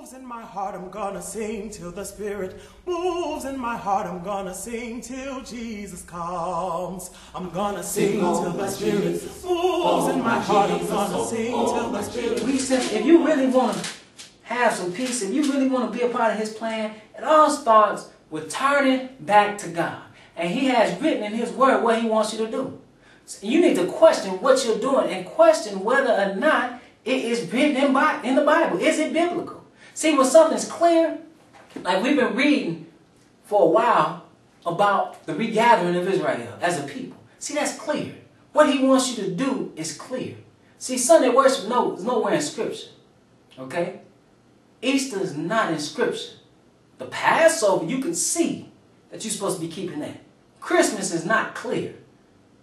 moves in my heart, I'm gonna sing till the Spirit moves in my heart. I'm gonna sing till Jesus comes. I'm gonna sing till the Spirit moves in my heart. I'm gonna sing till the Spirit. If you really want to have some peace, if you really want to be a part of His plan, it all starts with turning back to God. And He has written in His Word what He wants you to do. So you need to question what you're doing and question whether or not it is written in the Bible. Is it biblical? See, when something's clear, like we've been reading for a while about the regathering of Israel as a people. See, that's clear. What He wants you to do is clear. See, Sunday worship is nowhere in Scripture. Okay? Easter is not in Scripture. The Passover, you can see that you're supposed to be keeping that. Christmas is not clear.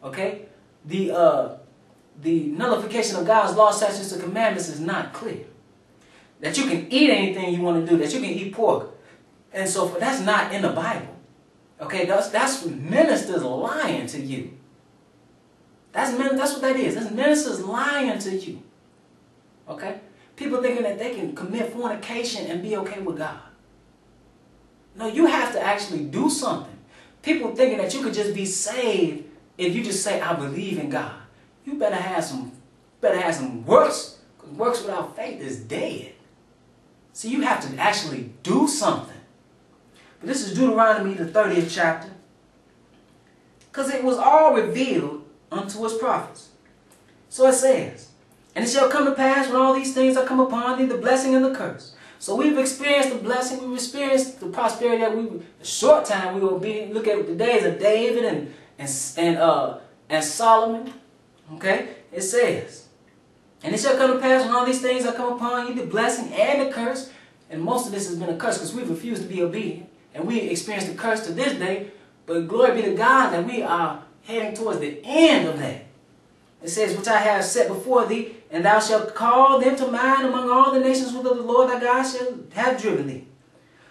Okay? The nullification of God's law, statutes, and commandments is not clear. That you can eat anything you want to do, that you can eat pork, and so forth. That's not in the Bible. Okay, that's ministers lying to you. That's what that is. That's ministers lying to you. Okay? People thinking that they can commit fornication and be okay with God. No, you have to actually do something. People thinking that you could just be saved if you just say, I believe in God. You better have some works, because works without faith is dead. See, you have to actually do something. But this is Deuteronomy, the 30th chapter. Because it was all revealed unto His prophets. So it says, and it shall come to pass when all these things are come upon thee, the blessing and the curse. So we've experienced the blessing, we've experienced the prosperity that a short time we will be. Look at the days of David and Solomon. Okay? It says, and it shall come to pass when all these things are come upon you, the blessing and the curse. And most of this has been a curse because we've refused to be obedient. And we experienced the curse to this day. But glory be to God that we are heading towards the end of that. It says, which I have set before thee, and thou shalt call them to mind among all the nations whither the Lord thy God shall have driven thee.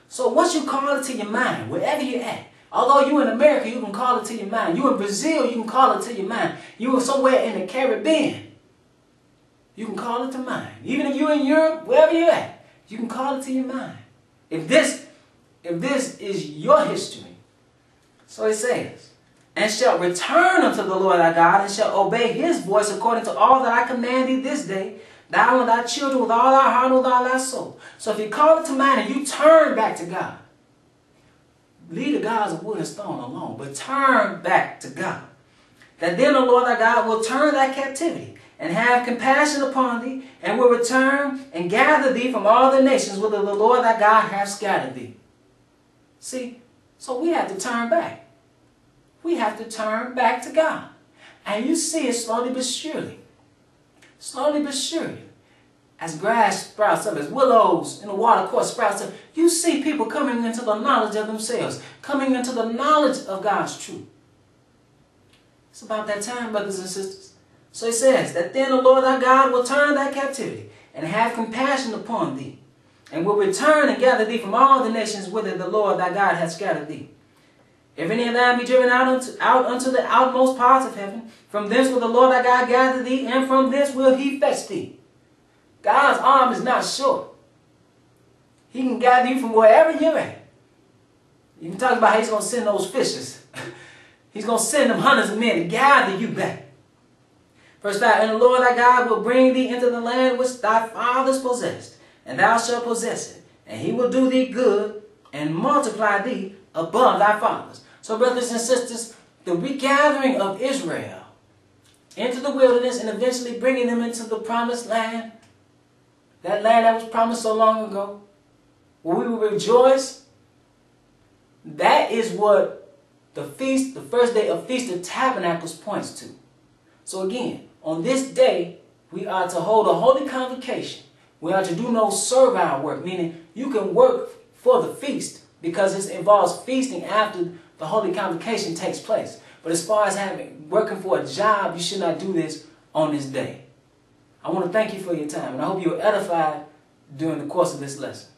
So once you call it to your mind, wherever you're at, although you're in America, you can call it to your mind. You're in Brazil, you can call it to your mind. You're somewhere in the Caribbean, you can call it to mind. Even if you're in Europe, wherever you're at, you can call it to your mind. If this is your history, so it says, and shalt return unto the Lord thy God, and shalt obey His voice according to all that I command thee this day, thou and thy children with all thy heart and with all thy soul. So if you call it to mind and you turn back to God, leave the gods of wood and stone alone, but turn back to God, that then the Lord thy God will turn thy captivity, and have compassion upon thee, and will return and gather thee from all the nations whither the Lord thy God hath scattered thee. See, so we have to turn back. We have to turn back to God. And you see it slowly but surely. Slowly but surely. As grass sprouts up, as willows in the water course sprouts up, you see people coming into the knowledge of themselves, coming into the knowledge of God's truth. It's about that time, brothers and sisters. So it says, that then the Lord thy God will turn thy captivity, and have compassion upon thee, and will return and gather thee from all the nations whither the Lord thy God hath scattered thee. If any of them be driven out unto the outmost parts of heaven, from thence will the Lord thy God gather thee, and from thence will He fetch thee. God's arm is not short. He can gather you from wherever you're at. You can talk about how He's going to send those fishes. He's going to send them hundreds of men to gather you back. Verse 5, and the Lord thy God will bring thee into the land which thy fathers possessed, and thou shalt possess it. And He will do thee good, and multiply thee above thy fathers. So brothers and sisters, the regathering of Israel into the wilderness and eventually bringing them into the promised land, that land that was promised so long ago, where we will rejoice, that is what the first day of Feast of Tabernacles points to. So again, on this day, we are to hold a holy convocation. We are to do no servile work, meaning you can work for the feast because it involves feasting after the holy convocation takes place. But as far as working for a job, you should not do this on this day. I want to thank you for your time, and I hope you were edified during the course of this lesson.